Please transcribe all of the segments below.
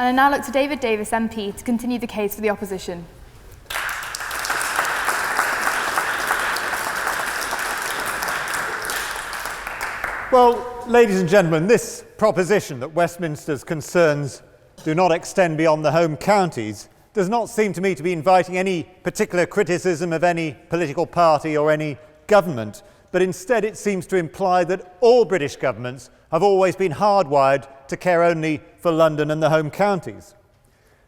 I now look to Davies MP to continue the case for the opposition. Well, ladies and gentlemen, this proposition that Westminster's concerns do not extend beyond the home counties does not seem to me to be inviting any particular criticism of any political party or any government, but instead it seems to imply that all British governments have always been hardwired to care only for London and the home counties.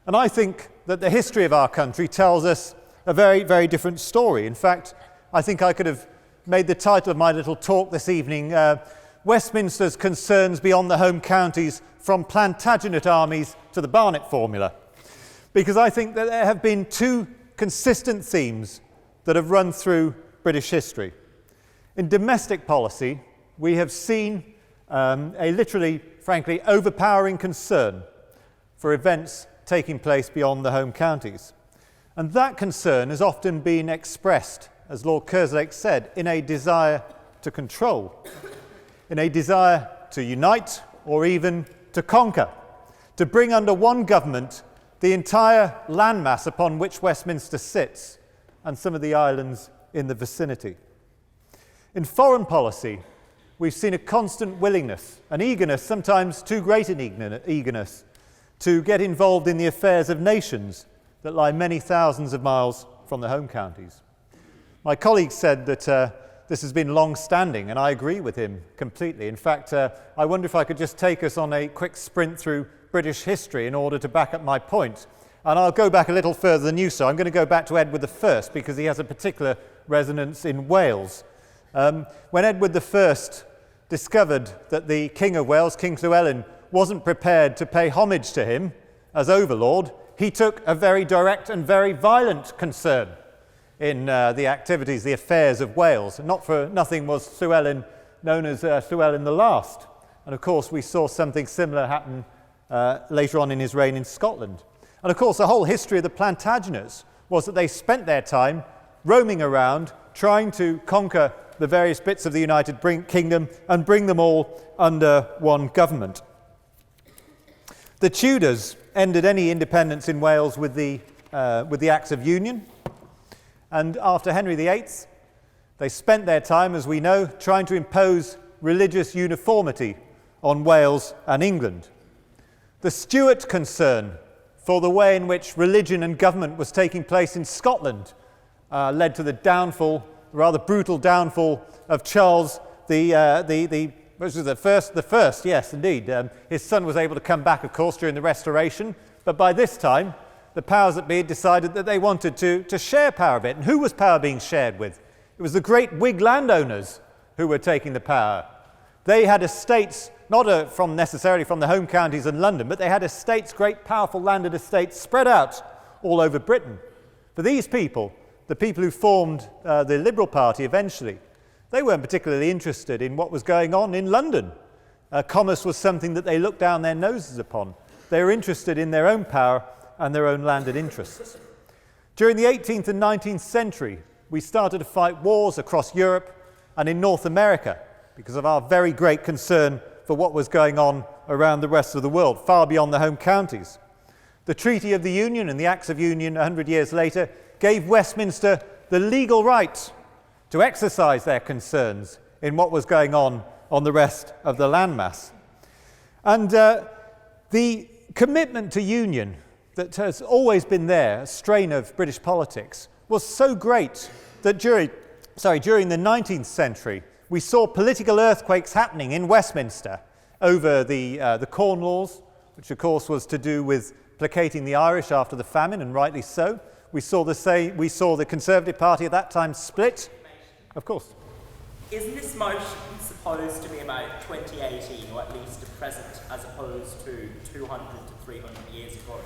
And I think that the history of our country tells us a very, very different story. In fact, I think I could have made the title of my little talk this evening Westminster's Concerns Beyond the Home Counties from Plantagenet Armies to the Barnett Formula, because I think that there have been two consistent themes that have run through British history. In domestic policy, we have seen a literally, frankly, overpowering concern for events taking place beyond the home counties. And that concern has often been expressed, as Lord Kerslake said, in a desire to control, in a desire to unite or even to conquer, to bring under one government the entire landmass upon which Westminster sits and some of the islands in the vicinity. In foreign policy, we've seen a constant willingness, an eagerness, sometimes too great an eagerness, to get involved in the affairs of nations that lie many thousands of miles from the home counties. My colleague said that this has been long-standing, and I agree with him completely. In fact, I wonder if I could just take us on a quick sprint through British history in order to back up my point. And I'll go back a little further than you, so I'm going to go back to Edward I because he has a particular resonance in Wales. When Edward I discovered that the King of Wales, King Llewellyn, wasn't prepared to pay homage to him as overlord, he took a very direct and very violent concern in the activities, the affairs of Wales. And not for nothing was Llewellyn known as Llewellyn the Last. And of course we saw something similar happen later on in his reign in Scotland. And of course the whole history of the Plantagenets was that they spent their time roaming around trying to conquer the various bits of the United Kingdom and bring them all under one government. The Tudors ended any independence in Wales with the Acts of Union. And after Henry VIII, they spent their time, as we know, trying to impose religious uniformity on Wales and England. The Stuart concern for the way in which religion and government was taking place in Scotland led to the downfall, rather brutal downfall of Charles the first, yes, indeed. His son was able to come back, of course, during the Restoration, but by this time, the powers that be had decided that they wanted to share power a bit. And who was power being shared with? It was the great Whig landowners who were taking the power. They had estates, not necessarily from the home counties and London, but they had estates, great powerful landed estates spread out all over Britain. For these people, the people who formed the Liberal Party eventually, they weren't particularly interested in what was going on in London. Commerce was something that they looked down their noses upon. They were interested in their own power and their own landed interests. During the 18th and 19th century, we started to fight wars across Europe and in North America because of our very great concern for what was going on around the rest of the world, far beyond the home counties. The Treaty of the Union and the Acts of Union 100 years later gave Westminster the legal right to exercise their concerns in what was going on the rest of the landmass. And the commitment to union that has always been there, a strain of British politics, was so great that during the 19th century, we saw political earthquakes happening in Westminster over the Corn Laws, which of course was to do with placating the Irish after the famine, and rightly so. We saw the Conservative Party at that time split. Of course. Isn't this motion supposed to be about 2018, or at least the present, as opposed to 200 to 300 years ago?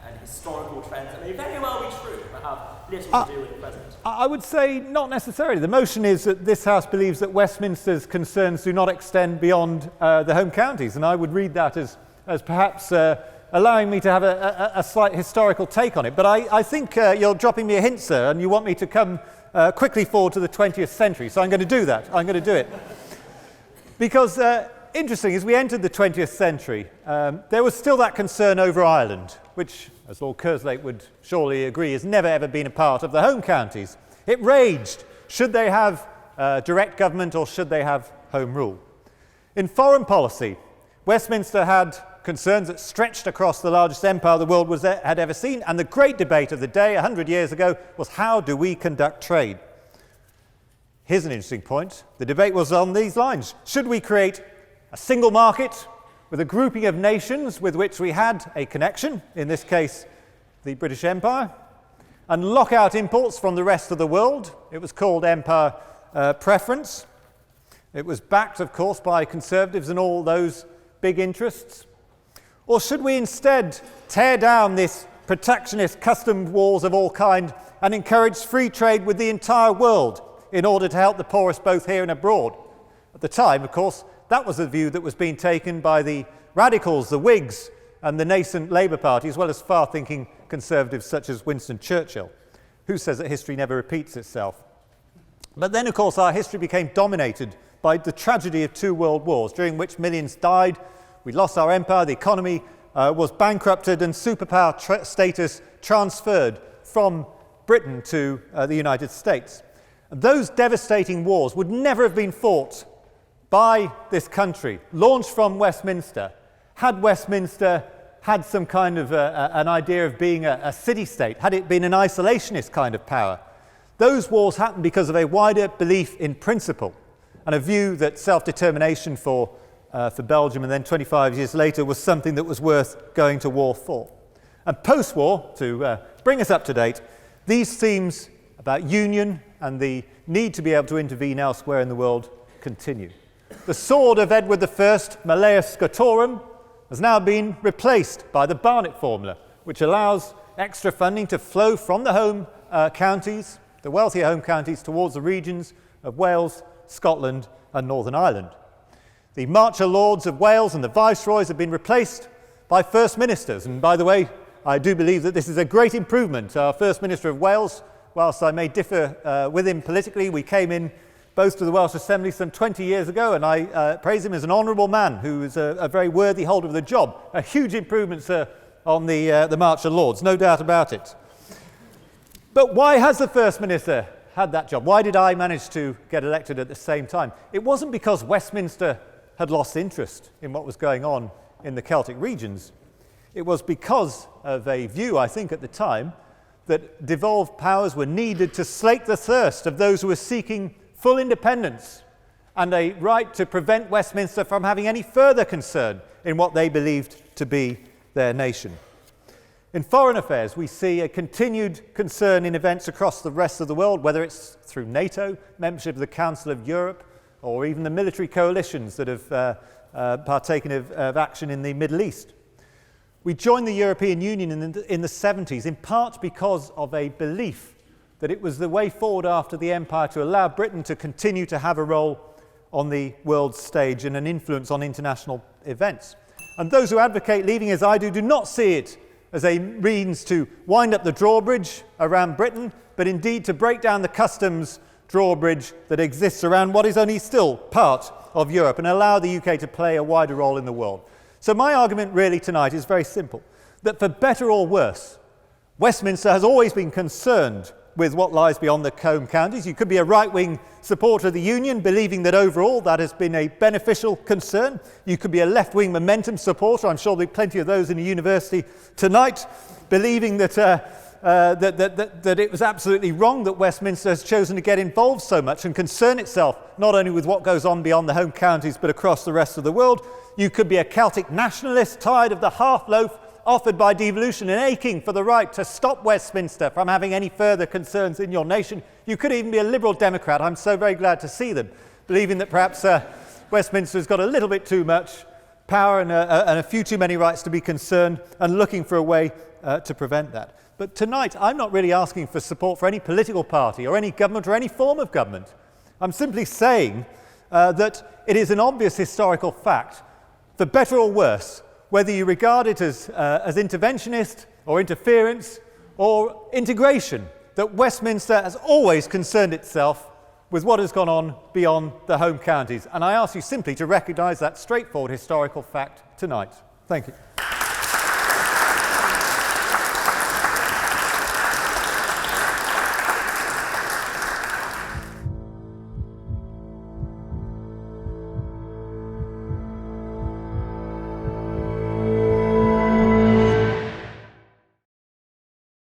And historical trends that may very well be true, but have little to do with the present. I would say not necessarily. The motion is that this House believes that Westminster's concerns do not extend beyond the home counties, and I would read that as perhaps allowing me to have a slight historical take on it. But I think you're dropping me a hint, sir, and you want me to come quickly forward to the 20th century, so I'm going to do that. I'm going to do it. Because interesting, as we entered the 20th century, there was still that concern over Ireland, which, as Lord Kerslake would surely agree, has never ever been a part of the home counties. It raged. Should they have direct government or should they have home rule? In foreign policy, Westminster had concerns that stretched across the largest empire the world had ever seen, and the great debate of the day 100 years ago was, how do we conduct trade? Here's an interesting point. The debate was on these lines. Should we create a single market with a grouping of nations with which we had a connection, in this case the British Empire, and lock out imports from the rest of the world? It was called empire preference. It was backed, of course, by conservatives and all those big interests. Or should we instead tear down this protectionist custom wars of all kind and encourage free trade with the entire world in order to help the poorest both here and abroad? At the time, of course, that was the view that was being taken by the radicals, the Whigs, and the nascent Labour Party, as well as far-thinking conservatives such as Winston Churchill, who says that history never repeats itself. But then, of course, our history became dominated by the tragedy of two world wars, during which millions died. We lost our empire, the economy was bankrupted, and superpower status transferred from Britain to the United States. And those devastating wars would never have been fought by this country, launched from Westminster, had Westminster had some kind of an idea of being a city-state, had it been an isolationist kind of power. Those wars happened because of a wider belief in principle and a view that self-determination for Belgium, and then 25 years later, was something that was worth going to war for. And post-war, to bring us up to date, these themes about union and the need to be able to intervene elsewhere in the world continue. The sword of Edward I, Malleus Scotorum, has now been replaced by the Barnett formula, which allows extra funding to flow from the home counties, the wealthier home counties, towards the regions of Wales, Scotland and Northern Ireland. The Marcher Lords of Wales and the Viceroys have been replaced by First Ministers. And by the way, I do believe that this is a great improvement. Our First Minister of Wales, whilst I may differ with him politically, we came in both to the Welsh Assembly some 20 years ago, and I praise him as an honourable man who is a very worthy holder of the job. A huge improvement, sir, on the Marcher Lords, no doubt about it. But why has the First Minister had that job? Why did I manage to get elected at the same time? It wasn't because Westminster had lost interest in what was going on in the Celtic regions. It was because of a view, I think, at the time, that devolved powers were needed to slake the thirst of those who were seeking full independence and a right to prevent Westminster from having any further concern in what they believed to be their nation. In foreign affairs, we see a continued concern in events across the rest of the world, whether it's through NATO, membership of the Council of Europe, or even the military coalitions that have partaken of action in the Middle East. We joined the European Union in the 70s, in part because of a belief that it was the way forward after the empire to allow Britain to continue to have a role on the world stage and an influence on international events. And those who advocate leaving, as I do, do not see it as a means to wind up the drawbridge around Britain, but indeed to break down the customs drawbridge that exists around what is only still part of Europe and allow the UK to play a wider role in the world. So my argument really tonight is very simple, that for better or worse, Westminster has always been concerned with what lies beyond the home counties. You could be a right-wing supporter of the Union, believing that overall that has been a beneficial concern. You could be a left-wing momentum supporter. I'm sure there'll be plenty of those in the university tonight, believing that it was absolutely wrong that Westminster has chosen to get involved so much and concern itself not only with what goes on beyond the home counties but across the rest of the world. You could be a Celtic nationalist, tired of the half-loaf offered by devolution and aching for the right to stop Westminster from having any further concerns in your nation. You could even be a Liberal Democrat. I'm so very glad to see them, believing that perhaps Westminster's got a little bit too much power and a few too many rights to be concerned, and looking for a way to prevent that. But tonight, I'm not really asking for support for any political party or any government or any form of government. I'm simply saying that it is an obvious historical fact, for better or worse, whether you regard it as interventionist or interference or integration, that Westminster has always concerned itself with what has gone on beyond the home counties. And I ask you simply to recognise that straightforward historical fact tonight. Thank you.